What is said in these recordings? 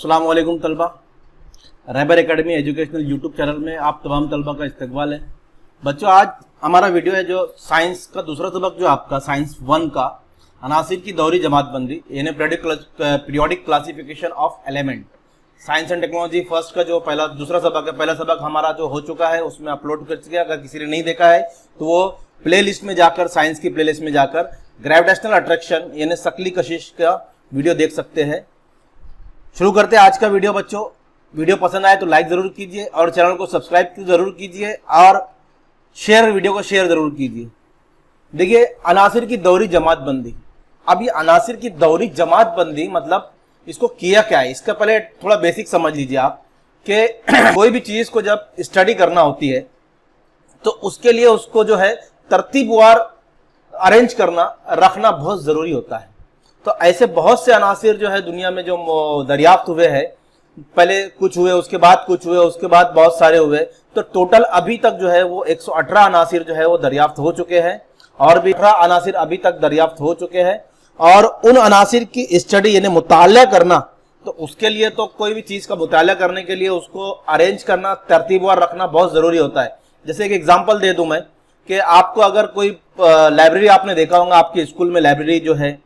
अस्सलाम वालेकुम तलबा। रहबर एकेडमी एजुकेशनल यूट्यूब चैनल में आप तमाम तलबा का इस्तकबाल है। बच्चों, आज हमारा वीडियो है जो साइंस का दूसरा सबक जो आपका साइंस 1 का अनासिर की दौरी जमातबंदी यानी periodic classification of element, science and technology first का जो दूसरा सबक है। पहला सबक हमारा जो हो चुका है उसमें अपलोड कर चुके हैं। अगर किसी ने नहीं देखा है तो वो प्ले लिस्ट में जाकर, साइंस की प्ले लिस्ट में जाकर ग्रेविटेशनल अट्रैक्शन यानी शकली कशिश का वीडियो देख सकते हैं। शुरू करते हैं आज का वीडियो। बच्चों, वीडियो पसंद आए तो लाइक जरूर कीजिए और चैनल को सब्सक्राइब जरूर कीजिए और वीडियो को शेयर जरूर कीजिए। देखिए, अनासिर की दौरी जमातबंदी। अब ये अनासिर की दौरी जमातबंदी मतलब इसको किया क्या है, इसका पहले थोड़ा बेसिक समझ लीजिए आप कि कोई भी चीज को जब स्टडी करना होती है तो उसके लिए उसको जो है तरतीबवार अरेंज करना, रखना बहुत जरूरी होता है। तो ऐसे बहुत से अनासिर जो है दुनिया में जो दरियाफ्त हुए हैं, पहले कुछ हुए, उसके बाद कुछ हुए, उसके बाद बहुत सारे हुए, तो टोटल अभी तक जो है वो 118 अनासिर जो है वो दरियाफ्त हो चुके हैं और भी 18 अनासिर अभी तक दरियाफ्त हो चुके हैं। और उन अनासिर की स्टडी यानी मुताला करना, तो उसके लिए तो कोई भी चीज का मुताला करने के लिए उसको अरेंज करना, तरतीबवार रखना बहुत जरूरी होता है। जैसे एक एग्जांपल दे दूं मैं कि आपको अगर कोई लाइब्रेरी, आपने देखा होगा आपके स्कूल में लाइब्रेरी जो है,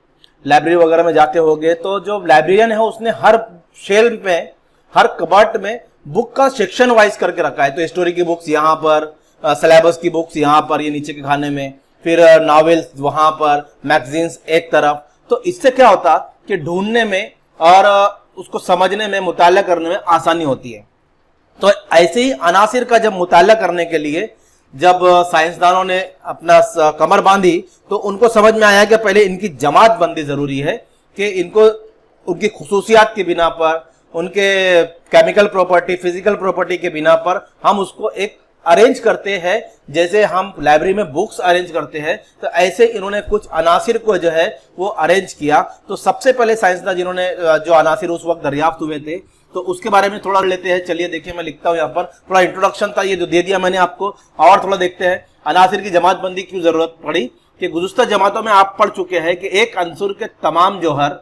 लाइब्रेरी वगैरह में जाते होंगे तो जो लाइब्रेरियन है उसने हर शेल्फ में, हर कबर्ड में बुक का सेक्शन वाइज करके रखा है। तो स्टोरी की बुक्स यहाँ पर, सिलेबस की बुक्स यहाँ पर, ये नीचे के खाने में, फिर नॉवेल्स वहां पर, मैगजीन्स एक तरफ। तो इससे क्या होता कि ढूंढने में और उसको समझने में, मुताला करने में आसानी होती है। तो ऐसे ही अनासिर का जब मुताला करने के लिए जब साइंसदानों ने अपना कमर बांधी तो उनको समझ में आया कि पहले इनकी जमात बंदी जरूरी है, कि इनको उनकी खुसूसियात के बिना पर, उनके केमिकल प्रॉपर्टी, फिजिकल प्रॉपर्टी के बिना पर हम उसको एक अरेंज करते हैं। जैसे हम लाइब्रेरी में बुक्स अरेंज करते हैं तो ऐसे इन्होंने कुछ अनासिर को जो है वो अरेंज किया। तो सबसे पहले साइंसदान जिन्होंने जो अनासिर उस वक्त दरियाफ्त हुए थे तो उसके बारे में थोड़ा लेते हैं। चलिए देखिए, मैं लिखता हूं यहाँ पर, थोड़ा इंट्रोडक्शन था ये जो दे दिया मैंने आपको, और थोड़ा देखते हैं अनासिर की जमातबंदी क्यों जरूरत पड़ी। कि गुज़श्ता जमातों में आप पढ़ चुके हैं कि एक अंसुर के तमाम जौहर,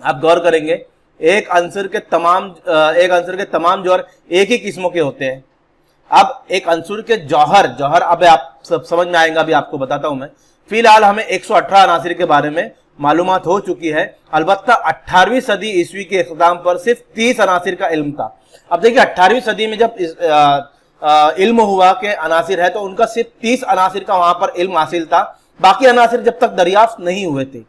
आप गौर करेंगे, एक अंसुर के तमाम जौहर एक ही किस्मों के होते हैं। अब एक अंसुर के जौहर अब आप सब समझ में आएगा, अभी आपको बताता हूं मैं। फिलहाल हमें 118 अनासिर के बारे में मालूमात हो चुकी है। अलबत्ता 18वीं सदी ईस्वी के इख्तिताम पर सिर्फ 30 अनासिर का इल्म था। अब देखिए, 18वीं सदी में जब इल्म हुआ कि अनासिर है तो उनका सिर्फ 30 अनासिर का वहां पर इल्म हासिल था। बाकी अनासिर जब तक दरियाफ्त नहीं हुए थे।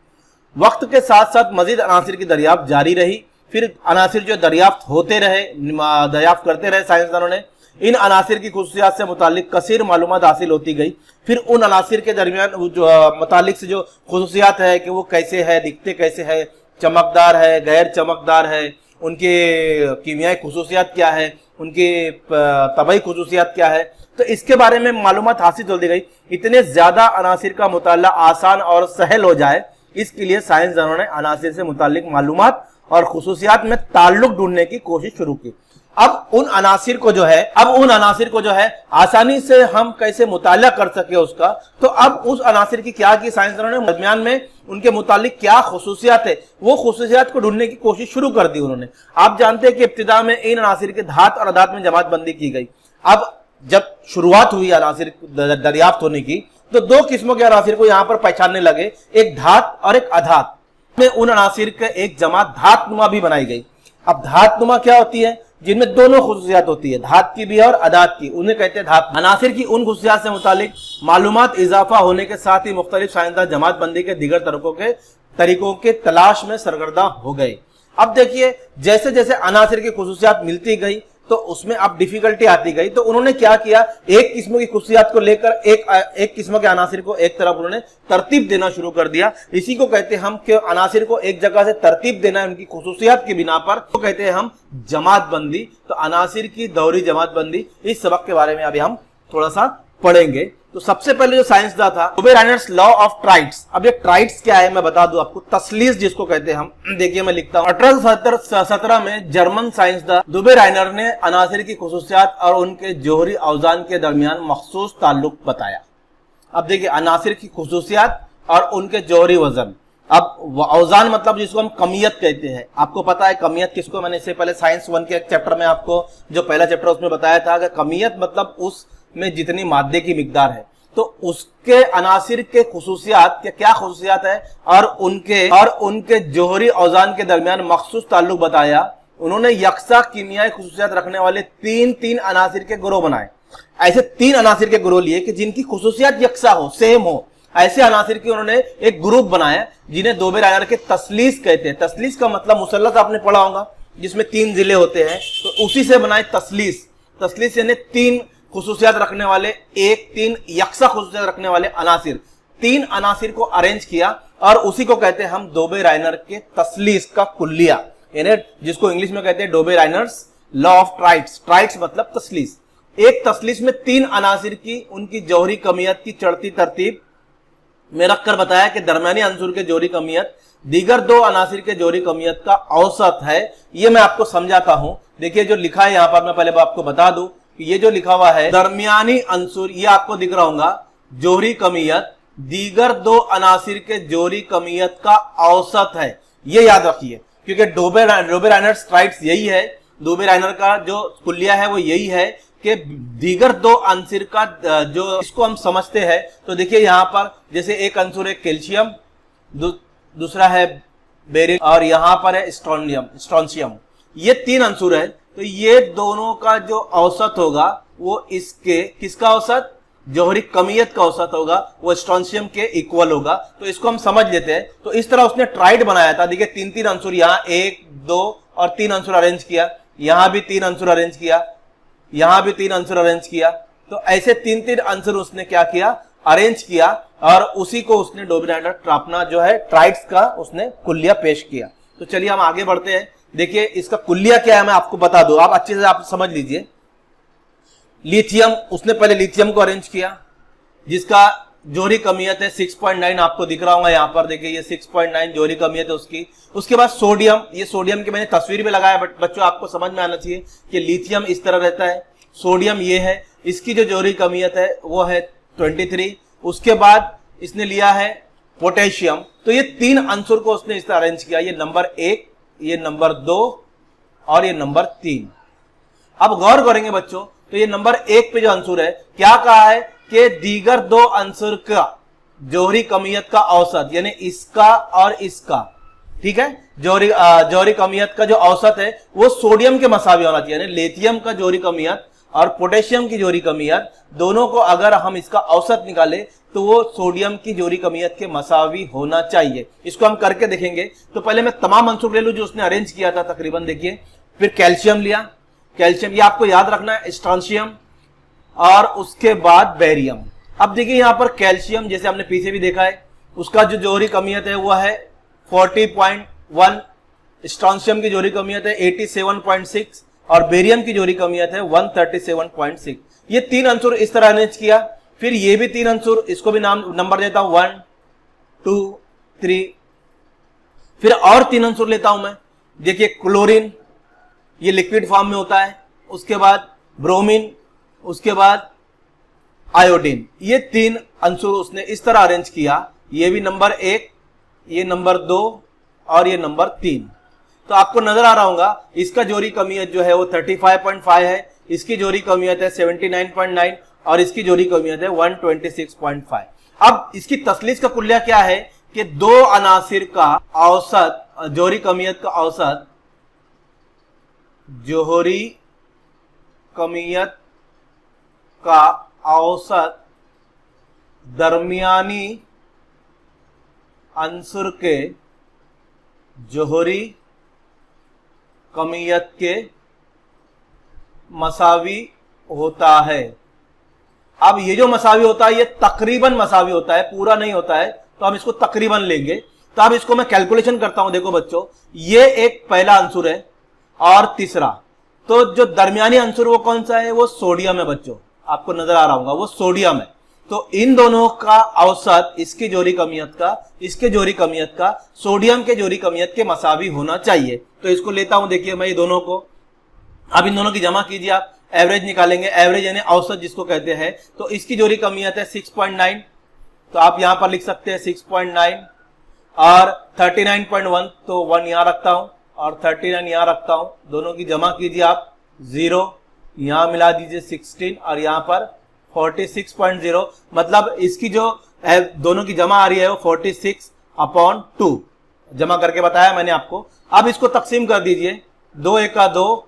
वक्त के साथ साथ मजीद अनासिर की दरियाफ्त जारी रही। फिर अनासिर जो दरियाफ्त होते रहे, दरियाफ्त करते रहे साइंसदानों ने, इन अनासिर की खुसूसियात से मुतालिक कसीर मालूमात हासिल होती गई। फिर उन अनासिर के दरमियान जो मुतालिक से जो खुसूसियात है कि वो कैसे है, दिखते कैसे है, चमकदार है, गैर चमकदार है, उनके कीमियाई खुसूसियात क्या है, उनकी तबई खुसूसियात क्या है, तो इसके बारे में मालूमात हासिल हो दी गई। इतने ज्यादा अनासिर का मुताला आसान और सहल हो जाए, इसके लिए साइंसदानों ने अनासिर से मुतालिक मालूमात और खुसूसियात में ताल्लुक ढूंढने की कोशिश शुरू की। अब उन अनासिर को जो है आसानी से हम कैसे मुताला कर सके उसका, तो अब उस अनासिर की क्या की साइंसदानों ने दरमियान में उनके मुतालिक क्या खुसूसियात है, वो खुसूसियात को ढूंढने की कोशिश शुरू कर दी उन्होंने। आप जानते हैं कि इब्तिदा में इन अनासिर के धात और अदात में जमातबंदी की गई। अब जब शुरुआत हुई अनासिर दरियाफ्त होने की तो दो किस्मों के अनासिर को यहां पर पहचानने लगे, एक धात और एक अधात। में उन अनासिर के एक जमात धातनुमा भी बनाई गई। अब धातनुमा क्या होती है, जिनमें दोनों खुसूसियात होती है, धात की भी और अदात की, उन्हें कहते हैं धात। अनासिर की उन खुसूसियात से मुतालिक मालूमात इजाफा होने के साथ ही मुख्तलिफ साइंसदान जमातबंदी के दीगर तरीकों के तलाश में सरगर्दा हो गए। अब देखिए, जैसे जैसे अनासिर की खुसूसियात मिलती गई तो उसमें अब डिफिकल्टी आती गई। तो उन्होंने क्या किया, एक किस्म की खुसूसियात को लेकर एक किस्म के अनासिर को एक तरफ उन्होंने तरतीब देना शुरू कर दिया। इसी को कहते हैं हम कि अनासिर को एक जगह से तरतीब देना है उनकी खुसूसियात की बिना पर, तो कहते हैं हम जमातबंदी। तो अनासिर की दौरी जमातबंदी, इस सबक के बारे में अभी हम थोड़ा सा पढ़ेंगे। तो सबसे पहले जो साइंसदान था डुबे राइनर्स लॉ ऑफ ट्राइड्स। अब ये ट्राइड्स क्या है मैं बता दूं आपको, तस्लीस जिसको कहते हैं हम। देखिए मैं लिखता हूं, 1817 में जर्मन साइंसदान डुबे राइनर ने अनासिर की खुसूसियात और उनके जोहरी औजान के दरमियान मखसूस ताल्लुक बताया। अब देखिए, अनासिर की खुसूसियात और उनके जोहरी वजन, अब औजान मतलब जिसको हम कमियत कहते हैं, आपको पता है कमियत किसको, मैंने इससे पहले साइंस 1 के एक चैप्टर में आपको जो पहला चैप्टर उसमें बताया था कि कमियत मतलब उसमें जितनी मादे की मिकदार है, तो उसके अनासिर के खुसूसियात क्या खुसूसियात है और उनके जोहरी औजान के दरमियान मखसूस ताल्लुक बताया। उन्होंने यकसा कीमियाई खुसूसियात रखने वाले तीन अनासिर के ग्रोह बनाए। ऐसे 3 अनासिर के ग्रोह लिए कि जिनकी खुसूसियात यकसा हो, सेम हो, ऐसे अनासिर की उन्होंने एक ग्रुप बनाया जिन्हें दोबेराइनर के तसलीस कहते हैं। तसलीस का मतलब मुसल्लस आपने पढ़ा होगा जिसमें 3 जिले होते हैं, तो उसी से बनाए तसलीस। तसलीस यानी 3 खुसूसियात रखने वाले, 3 यकसा खुसूसियात रखने वाले अनासिर, 3 अनासिर को अरेंज किया और उसी को कहते हैं हम दोबेराइनर के तसलीस का कुल्लिया, यानी जिसको इंग्लिश में कहते हैं दोबेराइनर्स लॉ ऑफ ट्राइड्स। ट्राइड्स मतलब तसलीस। एक तसलीस में 3 अनासिर की उनकी जौहरी कमियत की चढ़ती तरतीब में रखकर बताया कि दरमियानी अंसुर के जोहरी कमियत दीगर 2 अनासिर के जोहरी कमियत का औसत है। ये मैं आपको समझाता हूं। देखिए जो लिखा है यहां पर, मैं पहले आपको बता दूं कि ये जो लिखा हुआ है दरमियानी अंसुर, ये आपको दिख रहा होगा जोहरी कमियत दीगर 2 अनासिर के जोहरी कमियत का औसत है। ये याद रखिए क्योंकि दोबेराइनर्स ट्राइड्स यही है, दोबेराइनर का जो कुल्लिया है वो यही है कि दीगर 2 अंसुर का जो इसको हम समझते हैं। तो देखिए यहां पर जैसे एक अंसुर है कैल्शियम, दूसरा है बेरियम और यहां पर है स्ट्रोंशियम। ये 3 अंसुर है, तो ये दोनों का जो औसत होगा वो इसके किसका औसत, जोहरी कमियत का औसत होगा, वो स्ट्रोंशियम के इक्वल होगा। तो इसको हम समझ लेते हैं। तो इस तरह उसने ट्राइड बनाया था। देखिए 3 अंसुर, यहां 1, 2 और 3 अंसुर अरेंज किया, यहां भी 3 अंसुर अरेंज किया, यहां भी 3 अंसुर अरेंज किया। तो ऐसे 3 अंसुर उसने क्या किया, अरेंज किया और उसी को उसने दोबेराइनर अपना जो है ट्राइड्स का उसने कुल्लिया पेश किया। तो चलिए हम आगे बढ़ते हैं। देखिए इसका कुल्लिया क्या है मैं आपको बता दूं, आप अच्छे से आप समझ लीजिए। लिथियम, उसने पहले लिथियम को अरेंज किया जिसका जोहरी कमियत है 6.9, आपको दिख रहा होगा यहां पर। देखिए ये 6.9 जोहरी कमियत है उसकी। उसके बाद सोडियम, ये सोडियम की मैंने तस्वीर भी लगाया, बट बच्चों आपको समझ में आना चाहिए कि लिथियम इस तरह रहता है, सोडियम ये है, इसकी जो जोहरी कमियत है वो है 23। उसके बाद इसने लिया है पोटेशियम। तो ये 3 अंसुर को उसने इस तरह अरेंज किया, ये नंबर 1, ये नंबर 2 और ये नंबर 3। अब गौर करेंगे बच्चों, तो ये नंबर 1 पे जो अंसुर है क्या कहा है कि दीगर 2 अंसुर का जोहरी कमियत का औसत, यानी इसका और इसका, ठीक है, जोहरी कमियत का जो औसत है वो सोडियम के मसावी होना चाहिए। यानी लिथियम का जोहरी कमियत और पोटेशियम की जोहरी कमियत दोनों को अगर हम इसका औसत निकाले तो वो सोडियम की जोहरी कमियत के मसावी होना चाहिए। इसको हम करके देखेंगे। तो पहले मैं तमाम अंसुर ले लूं जो उसने अरेंज किया था तकरीबन। देखिए फिर कैल्शियम लिया, कैल्शियम ये आपको याद रखना है, स्ट्रोंशियम और उसके बाद बेरियम। अब देखिए यहां पर कैल्शियम जैसे हमने पीछे भी देखा है, उसका जो जोहरी कमियत है वो है 40.1, स्ट्रोंशियम की जोहरी कमियत है 87.6 और बेरियम की जोहरी कमियत है 137.6। ये 3 अंसुर इस तरह अरेंज किया। फिर ये भी 3 अंसुर, इसको भी नंबर देता हूं 1, 2, 3। फिर और 3 अंसुर लेता हूं मैं। देखिए क्लोरीन, ये लिक्विड फॉर्म में होता है, उसके बाद ब्रोमीन, उसके बाद आयोडीन। ये 3 अंसुर उसने इस तरह अरेंज किया। ये भी नंबर 1, ये नंबर 2 और ये नंबर 3। तो आपको नजर आ रहा होगा इसका जोहरी कमियत जो है वो 35.5 है, इसकी जोहरी कमियत है 79.9 और इसकी जोहरी कमियत है 126.5। अब इसकी तसलीस का कुल्लिया क्या है कि 2 अनासिर का औसत, जोहरी कमियत का औसत, जोहरी कमियत का औसत दरमियानी अंसुर के जोहरी कमियत के मसावी होता है। अब ये जो मसावी होता है ये तकरीबन मसावी होता है, पूरा नहीं होता है, तो हम इसको तकरीबन लेंगे। तो अब इसको मैं कैलकुलेशन करता हूं। देखो बच्चों, ये एक पहला अंसुर है और तीसरा, तो जो दरमियानी अंसुर वो कौन सा है, वो सोडियम है बच्चों, आपको नजर आ रहा होगा वो सोडियम है। तो इन दोनों का औसत इसकी जोहरी कमियत का, इसके जोहरी कमियत का सोडियम के जोहरी कमियत के मसावी होना चाहिए। तो इसको लेता हूं, देखिए मैं ये दोनों को, अब इन दोनों की जमा कीजिए, आप एवरेज निकालेंगे, एवरेज यानी औसत जिसको कहते हैं। तो इसकी जोहरी कमियत है 6.9, तो आप यहां पर लिख सकते हैं 6.9 और 39.1 तो 1 यहां रखता हूं और 39 यहां रखता हूं, दोनों की जमा कीजिए आप 0, यहां मिला दीजिए 16 और यहां पर 46.0, मतलब इसकी जो दोनों की जमा आ रही है वो 46/2 जमा करके बताया मैंने आपको। अब इसको तकसीम कर दीजिए, 2 एका 2,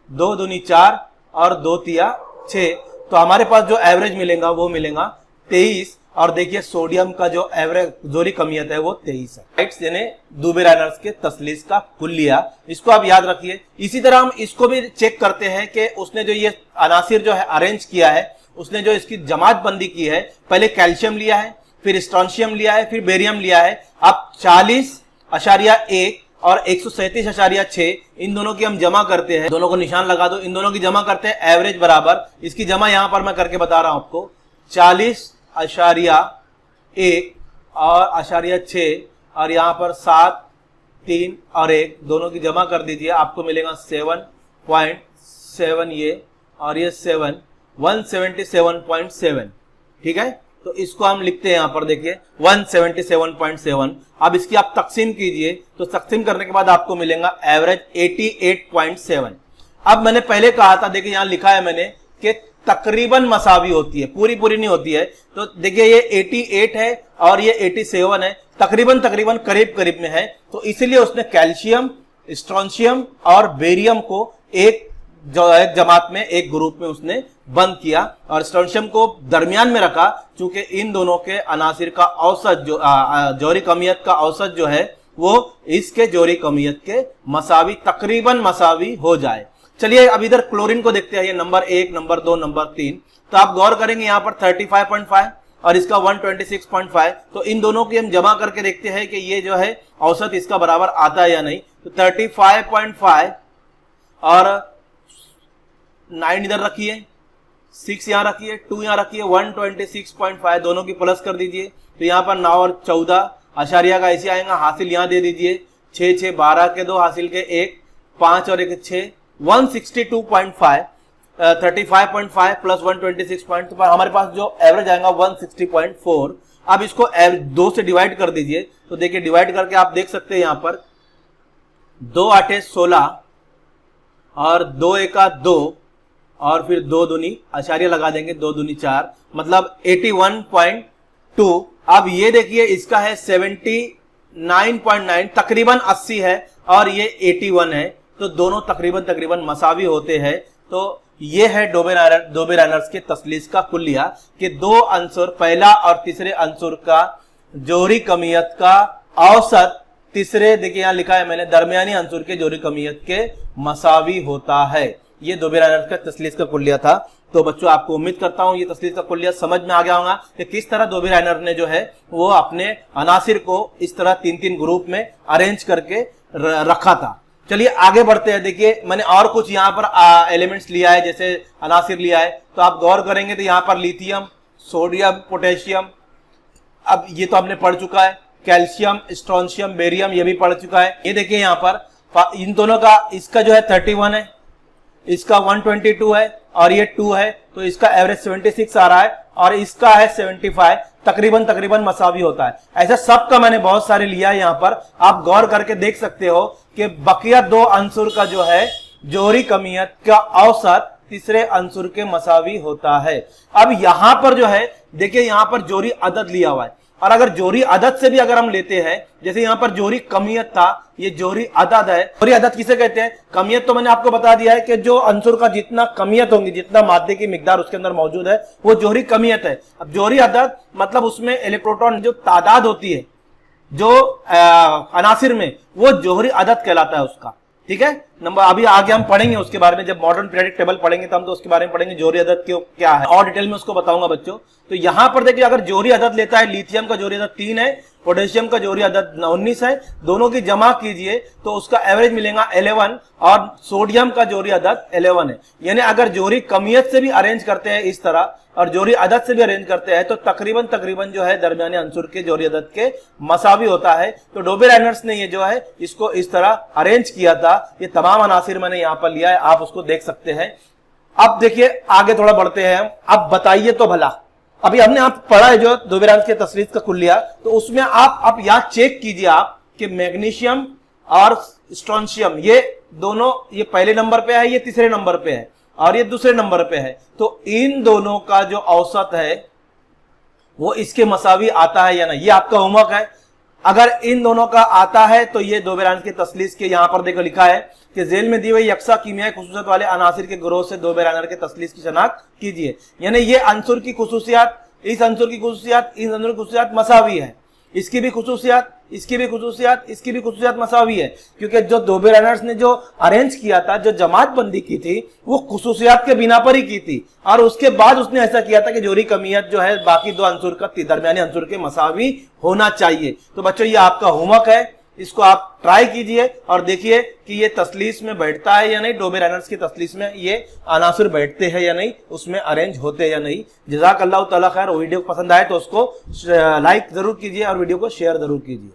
2 दूनी 4 और 2 तिया 6, तो हमारे पास जो एवरेज मिलेगा वो मिलेगा 23। और देखिए सोडियम का जो एवरेज जोरी कमियत है वो 23 है। राइट, यानी दुबे-रायनर्स के तसलीस का कुल्लिया, इसको आप याद रखिए। इसी तरह हम इसको भी चेक करते हैं कि उसने जो ये अनासिर जो है अरेंज किया है, उसने जो इसकी जमात बंदी की है, पहले कैल्शियम लिया है, फिर स्ट्रोंशियम लिया है, फिर बेरियम लिया है। अब 40.1 और 137.6 इन दोनों की हम जमा करते हैं, दोनों को निशान लगा दो, इन दोनों की जमा करते हैं, एवरेज बराबर, इसकी जमा यहां पर मैं करके बता रहा हूं आपको, 40.1 और 0.6 और यहां पर 7, 3 और 1 दोनों की जमा कर दीजिए, आपको मिलेगा 7.7 ये और ये 7, 177.7। ठीक है, तो इसको हम लिखते हैं यहां पर, देखिए 177.7। अब इसकी आप तकसीम कीजिए, तो तकसीम करने के बाद आपको मिलेगा एवरेज 88.7। अब मैंने पहले कहा था, देखिए यहां लिखा है मैंने कि तकरीबन मसावी होती है, पूरी पूरी नहीं होती है। तो देखिए ये 88 है और ये 87 है, तकरीबन तकरीबन करीब करीब में है। तो इसीलिए उसने कैल्शियम, स्ट्रोंशियम और बेरियम को एक जमात में, एक ग्रुप में उसने बंद किया और स्ट्रोंशियम को दरमियान में रखा, चूंकि इन दोनों के अनासिर का औसत जो जोहरी कमियत का औसत जो है वो इसके जोहरी कमियत के मसावी, तकरीबन मसावी हो जाए। चलिए अब इधर क्लोरीन को देखते हैं, ये नंबर 1, नंबर 2, नंबर 3। तो आप गौर करेंगे यहाँ पर 35.5 और इसका 126.5, तो इन दोनों की हम जमा करके देखते हैं कि ये जो है औसत इसका बराबर आता है या नहीं। तो 35.5 और 9 इधर रखिए, 6 यहाँ रखिए, 2 यहाँ रखिए, 126.5 दोनों की प्लस कर दीजिए। तो यहाँ पर 9 और 14 आशारिया का ऐसे आएगा, हासिल यहाँ दे दीजिए, 6 6 12 के 2 हासिल के 1, 5 और 1 6, 162.5, 35.5 प्लस 126.5, तो हमारे पास जो एवरेज आएगा 160.4। अब इसको 2 से डिवाइड कर दीजिए, तो देखिए डिवाइड करके आप देख सकते हैं यहाँ पर 2 8 16 और 2 1 2 और फिर 2 दूनी आशारिया लगा देंगे, 2 दूनी 4, मतलब 81.2। अब ये देखिए इसका है 79.9, तकरीबन 80 है और ये 81 है, तो दोनों तकरीबन तकरीबन मसावी होते हैं। तो ये है डोबे-रायनर्स के तसलीस का कुल्लिया कि 2 अंसुर, पहला और तीसरे अंसुर का जोहरी कमियत का औसत तीसरे, देखिए यहां लिखा है मैंने, दरमियानी अंसुर के जोहरी कमियत के मसावी होता है। ये डोबे-रायनर्स का तसलीस का कुल्लिया था। तो बच्चों आपको उम्मीद करता हूं ये तसलीस का कुल्लिया समझ में आ गया होगा कि किस तरह डोबे-रायनर ने जो है वो अपने अनासिर को इस तरह 3-3 ग्रुप में अरेंज करके रखा था। चलिए आगे बढ़ते हैं। देखिए मैंने और कुछ यहाँ पर एलिमेंट्स लिया है, जैसे अनासिर लिया है, तो आप गौर करेंगे तो यहाँ पर लिथियम, सोडियम, पोटेशियम, अब ये तो हमने पढ़ चुका है, कैल्शियम, स्ट्रोंशियम, बेरियम ये भी पढ़ चुका है। ये देखिए यहाँ पर इन दोनों का, इसका जो है 31 है, इसका 122 है और ये 2 है, तो इसका एवरेज 76 आ रहा है और इसका है 75, तकरीबन तकरीबन मसावी होता है। ऐसा सबका मैंने बहुत सारे लिया है। यहाँ पर आप गौर करके देख सकते हो कि बकिया 2 अंसुर का जो है जोहरी कमियत का औसत तीसरे अंसुर के मसावी होता है। अब यहां पर जो है देखिए यहां पर जोहरी अदद लिया हुआ है, और अगर जोहरी अदद से भी अगर हम लेते हैं, जैसे यहां पर जोहरी कमियत था, ये जोहरी अदद है। जोहरी अदद किसे कहते हैं? कमियत तो मैंने आपको बता दिया है कि जो अंसुर का जितना कमियत होंगी, जितना मादे की मिकदार उसके अंदर मौजूद है, वो जोहरी कमियत है। अब जोहरी अदद मतलब उसमें इलेक्ट्रोटॉन जो तादाद होती है जो अनासिर में, वो जोहरी अदद कहलाता है उसका। ठीक है, नंबर अभी आगे हम पढ़ेंगे उसके बारे में, जब मॉडर्न पीरियडिक टेबल पढ़ेंगे तो हम तो उसके बारे में पढ़ेंगे जोहरी अदद क्या है, और डिटेल में उसको बताऊंगा बच्चों। तो यहां पर देखिए अगर जोहरी अदद लेता है, लिथियम का जोहरी अदद 3 है, पोटेशियम का जोहरी अदद 19 है, दोनों की जमा कीजिए तो उसका एवरेज मिलेगा 11, और सोडियम का जोहरी अदद 11 है। यानी अगर जोहरी कमियत से भी अरेंज करते हैं इस तरह और जोहरी अदद से भी अरेंज करते हैं, तो तकरीबन तकरीबन जो है दरमियाने अंसुर के जोहरी अदद के मसावी होता है। तो डोबे-रायनर्स ने ये जो है इसको इस तरह अरेंज किया था। ये तमाम अनासिर मैंने यहां पर लिया है, आप उसको देख सकते हैं। अब देखिए आगे थोड़ा बढ़ते हैं हम। अब बताइए तो भला, अभी हमने आप पढ़ा है जो दोबेरान के तसलीस का कुल्लिया, तो उसमें आप यहाँ चेक कीजिए आप कि मैग्नीशियम और स्ट्रोंशियम ये दोनों, ये पहले नंबर पे है, ये तीसरे नंबर पे है और ये दूसरे नंबर पे है। तो इन दोनों का जो औसत है वो इसके मसावी आता है या नहीं, ये आपका होमवर्क है। अगर इन दोनों का आता है तो ये दोबेरान के तसलीस के यहां पर देखो लिखा है कि जेल में दी हुई यकसा कीमियाई खुसूसियत वाले अनासिर के ग्रोह से दोबेरानर के तसलीस की शनाख्त कीजिए। यानी ये अंसुर की खुसूसियात, इस अंसुर की खुसूसियात, इस अंसुर की खुसूसियात मसावी है, इसकी भी खुसूसियात, इसकी भी खुसूसियात, इसकी भी खुसूसियात मसावी है, क्योंकि जो दोबेरानर्स ने जो अरेंज किया था, जो जमात बंदी की थी, वो खुसूसियात के बिना पर ही की थी और उसके बाद उसने ऐसा किया था कि जोहरी कमियत जो है बाकी दो अंसुर का दरमियानी अंसुर के मसावी होना चाहिए। तो बच्चों ये आपका होमवर्क है, इसको आप ट्राई कीजिए और देखिए कि ये तसलीस में बैठता है या नहीं, दोबेरानर्स की तसलीस में ये अनासुर बैठते हैं या नहीं, उसमें अरेंज होते हैं या नहीं। जज़ाकल्लाहु ताला खैर। वीडियो पसंद आए तो उसको लाइक जरूर कीजिए और वीडियो को शेयर जरूर कीजिए।